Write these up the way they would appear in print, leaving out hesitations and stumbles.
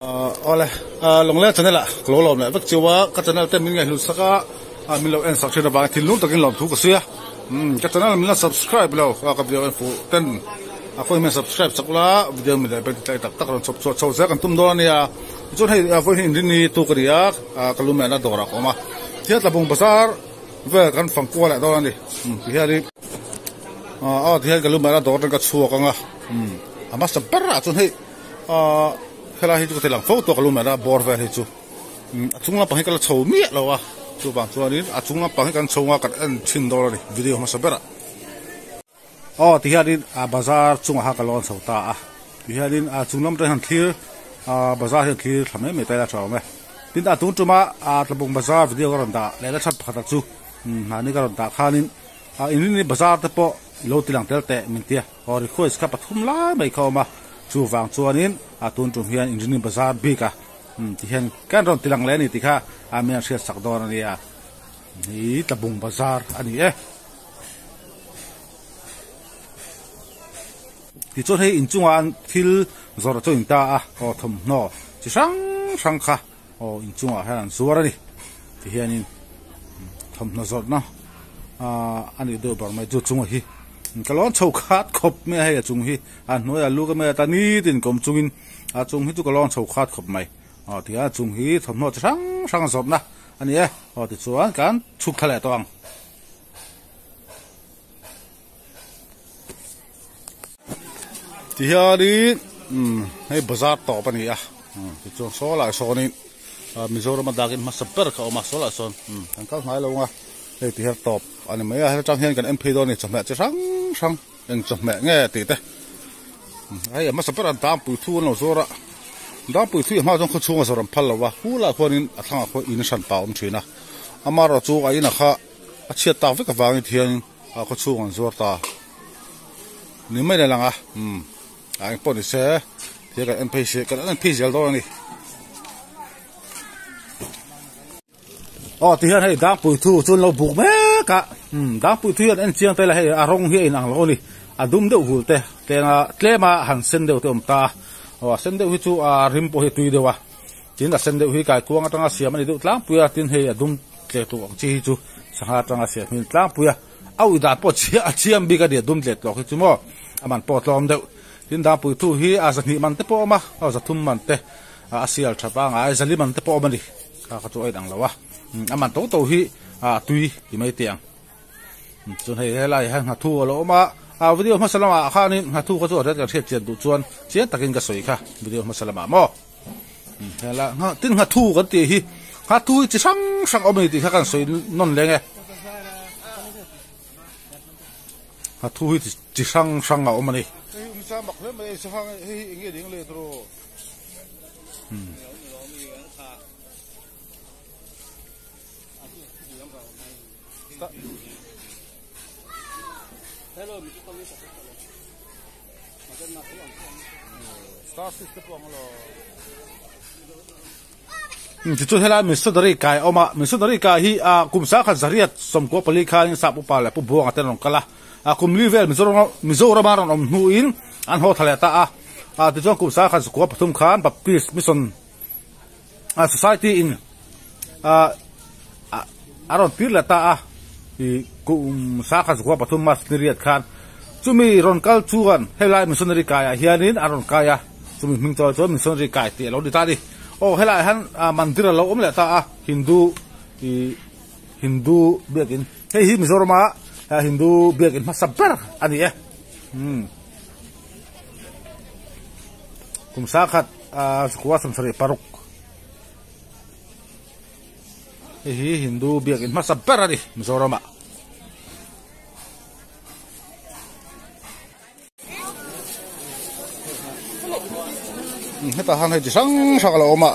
ole long le channel la lo lo na vak chiwa ka channel te min ngai lu saka min lo en subscribe ba thil lu takin lom thu ka sia ka channel min la subscribe lo ka video fu ten a khoi men subscribe sakla video min la be tai tak tak ron chop chop za kan tum do ni ya chon hei a voi hin ni tu ka ria ka lu me na do ra ko ma thia la bung bazar ve kan phang ko la do ni thia ri thia ka lu me na do ka chuwa ka nga ama sabara chon hei kala hi chu te lang photo kalum na bor ver hi chu achunga pahi kala chho mi lo wa chu bang chu ani achunga pahi kan chonga kan an chin do ri video ma sabera ti hianin a bazar chunga ha kalon chota ti hianin a chungnam te han thir bazar hi thir thame me ta la chaw me tin ta tun tuma tlabung bazar video ron da le la chat phata chu hani ka ron da khanin in ni bazar te po lo tilang tel te min tia or request ka pathum la mai khoma chu wang chuanin atun tum hian engineering bazar bika ti hian kan ron tilang le ni ti kha amian sia sakdor ania ni tabung bazar ani ti chon hei inchunga an thil zor choin ta o thom no chi sang kha o inchunga han zuar ani ti hianin thom no zor na ani do bar mai chu chunga hi kalon chau khat khop me hai chung hi noi alu ka me ta ni tin kom chungin chung hi tu kalon chau khat khop mai ti chung hi thomno sang zop na ani ti chuan kan chuk khale tawang ti hiari hei bazar to pani ti chu so la so ni mizoram dagin ma super ka ma so la son kan kal mai lo nga hei ti her top ani mai ha chang hian kan mp do ni chama chi sang eng chama nge ti te ai ma super an tam pu thu no zora dam pu thu ma jong khu chunga zoram phal lo wa hu la khonin a thanga kho in san pa thina amaro chu ai na kha a chia ta ve ka wangi thian a kho chunga zor ta ni mai la nga ai po ni se ti ka mp se ka an mp zel do ni ti hian hei dang pui thu chun lo buk me ka dang pui thu an chiang te la hei arong hi in ang lo ni adum de hul te nga tlema han sen de om ta sen de hu chu rim po hi tui de wa tin da sen de hu kai kuang atanga siam ani du tlang pui tin hei adum tle tu chi chu sanga atanga sia min tlang pui au da po chi a chiam bi ka de dum tle lo hi chu mo aman po tlom de tin dang pui thu hi a zani man te po ma za thum man te asial thapa nga ai zali man te po ma ni ka chu ai dang lo wa aman to hi tui hi mai tiang chun hei helai han ha thu lo ma video ma salama khani ha thu ko chu ra ka the chen du chuan chen takin ka soi kha video ma salama mo hela ha tin ha thu kan ti hi ha thu chi sang omei ti kha kan soi non le nge ha thu hi chi sang a omani sa mak le mai sa hang hi inge ding le tro hello mi ko mi sa makan na ko star system ko ngalo chu hela mi so dori kai oma mi so dori ka hi kumsa kha zariat som ko pali kha in sa pu pa la pu buang aten ron kala kum level mizo ramaron om nu in an ho thala ta ti chong kumsa kha ko pathum khan pa peace mission society in aron pir la ta kum sa kha ko pathum mas niriat khan chumi ron kal chuan helai missionary kaya hianin aron kaya chumi mingchol chon missionary kai ti lo di ta di helai han mandir lo om la ta hindu begin hei hi mizorama hindu begin ma sabar ani kum sa khat kuwa samsari paruk hi hindu begin ma sabar ani mizorama heta hang hei sang la oma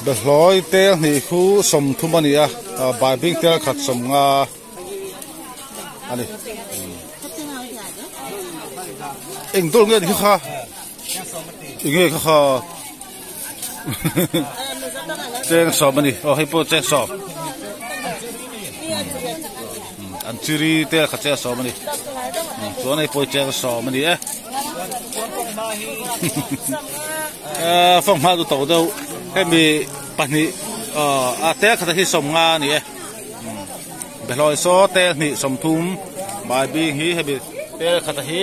be hloi te ni khu som thumani bai bing te khat som nga ani eng dol nge kha inge kha cheng so mani o hi po cheng so an chiri te kha che so mani so nei poi che so mani phong ma du to do he mi pani a te kha hi som nga ni be loi so te ni som thum bai bi hi he bi te kha hi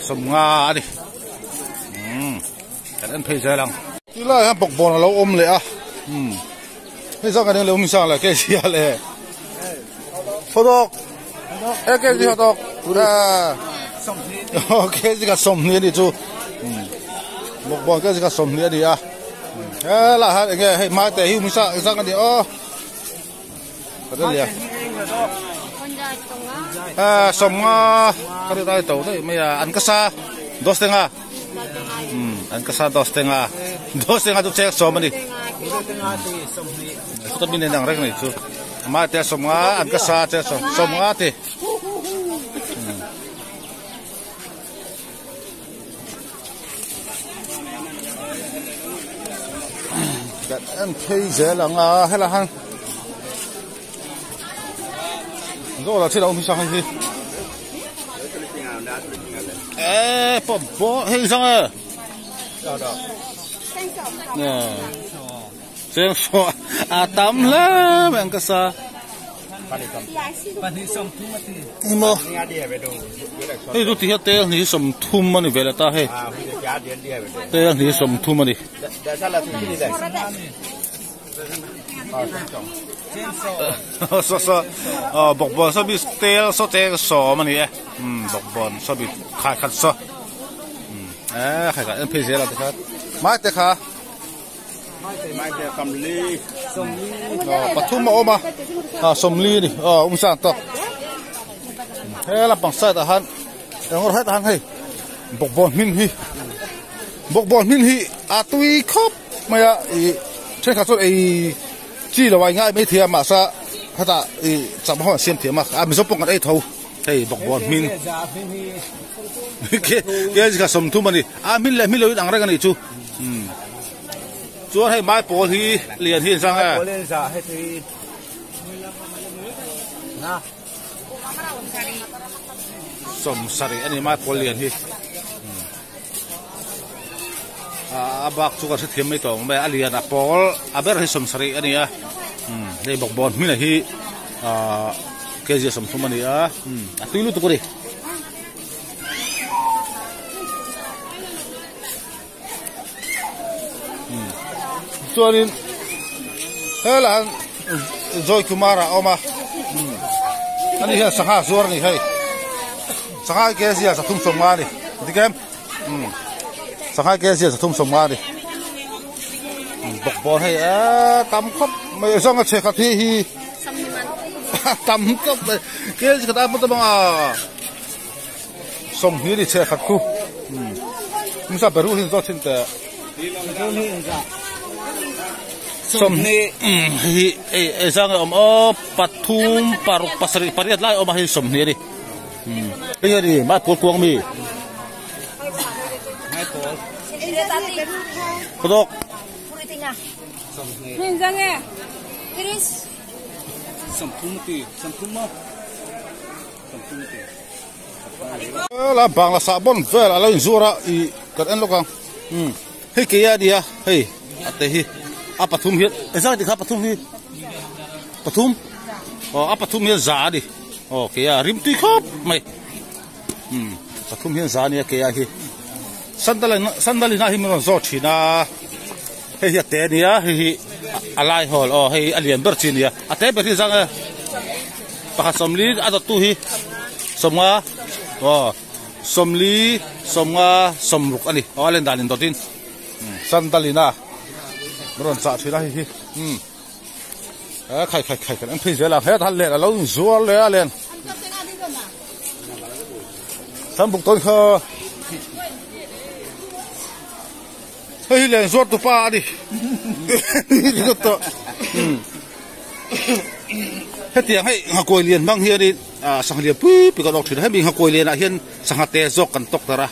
som nga ni kan an phei lang ti la ha bok bon lo om le a he sa ka ne lo mi sa la ke sia le 호덕 애깨지 호덕 우라 깨지가 솜니디 주 먹bon 깨지가 솜니디야 에라 하 이게 마때 히무사 이상한데 그들이야 솜가 그래 다이 또네 뭐야 안가사 도스탱아 안가사 도스탱아 도 책 솜니 또 민네 랑랑이 주 mà te som nga an ka sa te som nga te cái em thấy dễ là nga hay là hăng rồi là thế nào mình sang hay bỏ hay sang à nè xem số tắm lắm anh cái sao mo hey tu tiha tel ni som thum mani vela ta he tel ni som thum mani so bok bon so bi tel so te so mani bok bon so bi khai khat so khai ka en phe la ta mai te kha mai te kam li som li pathum ma oma som li ni sang to he la pang sa ta han ngor hai ta han hei bok bon min hi tui khop maya i che kha so ei chi la wai ngai me thia ma sa ha ta i cham ho siam thia ma mi so pong kan ei tho hei bok bon min ke ka som thu mani min le mi lo dang ra kan ni chu chúa hay mai bố thì liền hiện sang à sầm sari anh em mai bố liền hi bác chú cái thêm mấy tổ mấy liền bố bây giờ sầm sari anh em đây bọc bòn mình là hi cái gì sầm thùng mình à tuy lúc tôi đi cho nên thế là rồi kumara oma anh ấy sang ha zuar này hay sang ha cái gì sa thum sông đi đi kem sang ha cái gì sa thum sông đi bọc bò hay tắm khóc mày sang cái chơi khát hi tắm khóc cái gì cái ta mất bao sông hi đi chơi khát khu mình sao Peru hiện do trên tờ som hi sang pathum paruk pasari pariat lai hi som ni ni bây đi mai pol kuang mi mai pol kodok min sang e iris som thum ma la bang la sabon vel ala zura i kan en lokang hei ke ya dia hei ate hi pathum hi esa di kha pathum hi pathum pathum hi za di okay ya rim ti khop mai pathum hi za ni ke ya hi sandalina hi mon zo thina hei ya te ni ya hi alai hol hei alien ber chin ya ate ber hi zang pakha somli adot tu hi somga somli somga somruk ani alen dalin dotin sandalina rồi chả thì đây hi khai anh phi giờ làm hết hắn lên là lâu rùa lên thằng bụng tôi khờ hơi lên rùa tụi pa đi đi to hết tiếng hay họ coi liền mang hier đi sang liền pui bị cái độc thì hay mình họ coi liền là hiền sang hạt tê dọc cần tóc ra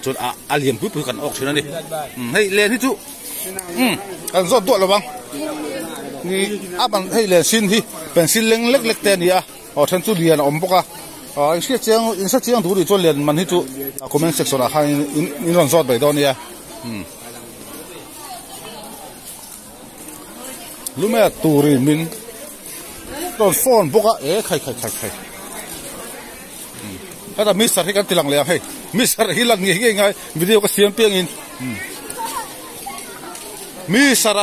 chọn liền pui cần ốc thì nó đi hay lên hết chú anh rót tuột là băng ni bằng hay là xin hi bằng xin leng lek lek tên gì then chu lian om boka in sa chiang du ri chu lian man hi chu comment section a khan in ron zot bai don ya lume turi min ton phone boka khai kada mister hi kan tilang le hey mister hi lang nge ngai video ka siam piang in mister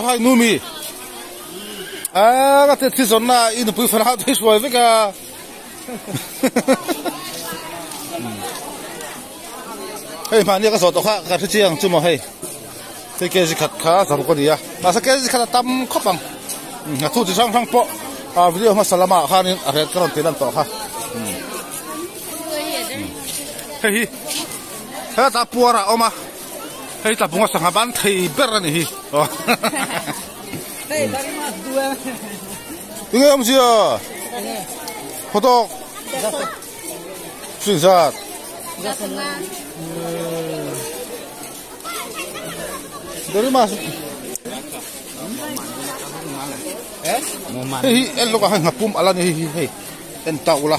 hai numi ka te thizon na in pui fan ha this wai veka hey mani ka so to kha ka thi chiang chu mo hey te ke ji khat kha sa ko dia ma sa ke ji khat tam khopang na thu chi sang po video masalama khanin aret karon tilan to kha hey ha ta puara oma hey ta bunga sanga ban thei ber ni hi hey bari ma dua inge am sia photo sinzat dari mas hey elo ka ngapum ala ni hey en taula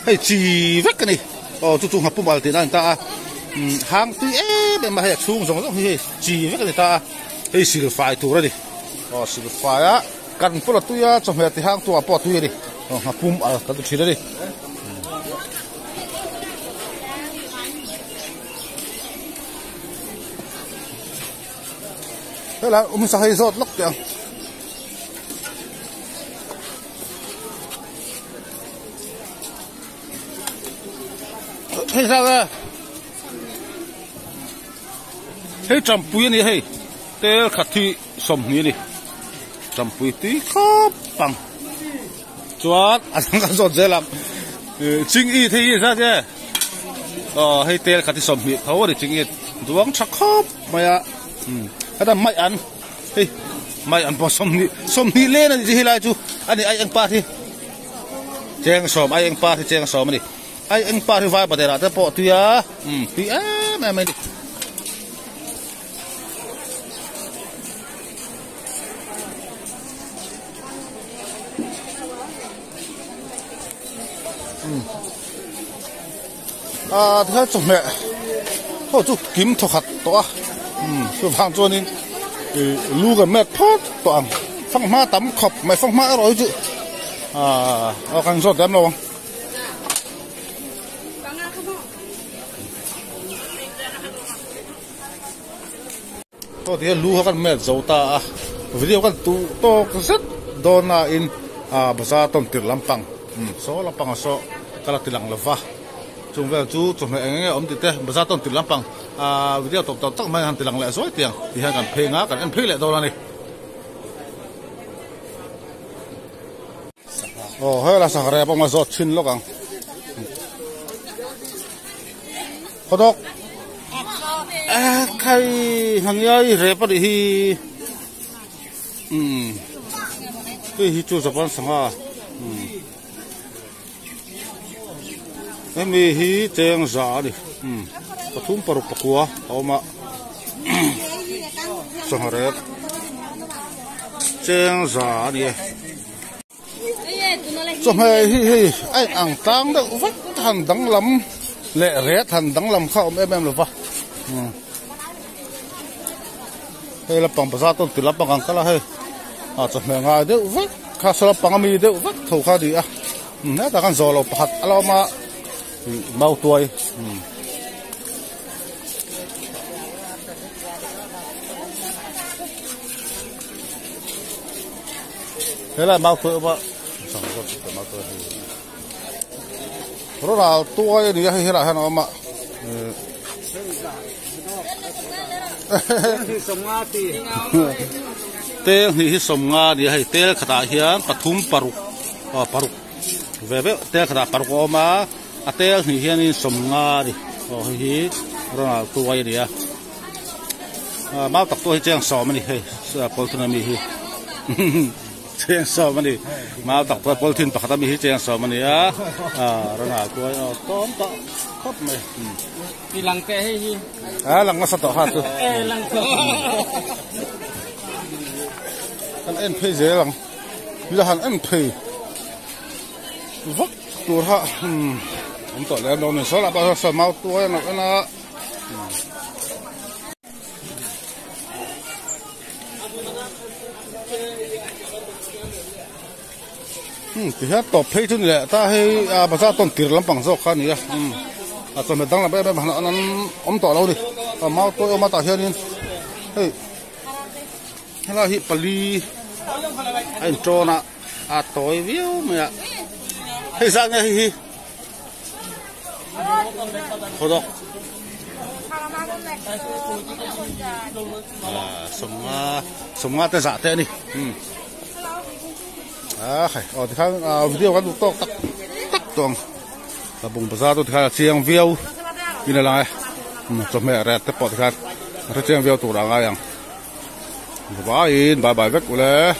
hey chi vek ni chu ngapum al tin an ta hang tu be ma hay chung jong hey chi vek ni ta hey sil fai tu ra di sil fai a kan pula tu ya chom he ti hang tu a po tu ri ngapum al ka tu thira ri là sa hay zot lok tiang hey sao ra hey champui ni hey tel khati som ni ni champui ti khop pang chuan asang ka zot zelam ching i thei sa je hey tel khati som ni thaw ri ching i duang thak khop maya ada mai an hey mai an po som ni le na ji hilai chu ani ai ang pa thi cheng som ai ang pa thi cheng som ni ai ang pa thi vai ba dera ta po tu ya ti a me ni thế chồng mẹ thôi chú kiếm thọ hạt to chú vàng cho nên lu cái mẹ thoát toàn phong ma tắm khop mày phong ma rồi chứ càng rốt đám đâu thôi thì lu cái mẹ dầu ta video cái tu to rất dona in bazaar tom tir lampang so lampang so kala tilang lava chung về chú chung về ông thì thế bazaar tom tir lampang video top top tak mai han tilang le so tiang ti han kan phe nga kan en phe le do la ni hay là sang re pa ma zot chin lo kang kodok kai han yai re pa hi hi chu japan sanga em hi cheng za ni pathum paruk pakua oma sangare cheng za ni cho mày hi ai ang tang da vắt thằng đắng lắm lệ ré thằng đắng lắm không em là vắt hay là bằng bát tôn từ lắm bằng cái là hay cho mày ngay đấy vắt khá sớm bằng mi đấy vắt thầu khá đi nãy ta kan zolo pat aloma mau tuai thế là mau tuai ba sang có chút mau tuai rồi nào tuai đi hay là nó mà te hi somnga di hay te khata hian pathum paruk paruk veve te khata paruk oma ate hi hian in somnga di hi rona tuai dia mau tak to hi chang som ni he polthuna mi hi chang som ni mau tak to polthin pakhata mi hi chang som ni rona tuai tom ta khop me ilang te hi lang ma sa to ha tu lang to kan en phe je lang la han en phe vak tur ha om to le no ne so la ba so mau tu na thì hết top phe tu ne ta hay ba sa ton tir lam pang so khan ni cho mình đăng là bé mà nó ôm tỏ lâu đi mau tôi ôm tỏ hiện hey hay là hip pali anh cho na tối view mày hey sao nghe hi thôi đâu sống tới giả thế đi hay thì khang video kan to tắc tuồng là bùng bờ ra tôi thì khang chiang view như này là cho mẹ rẹt tới bỏ thì khang chiang view tủ đằng ai yang bye bye vết của lẽ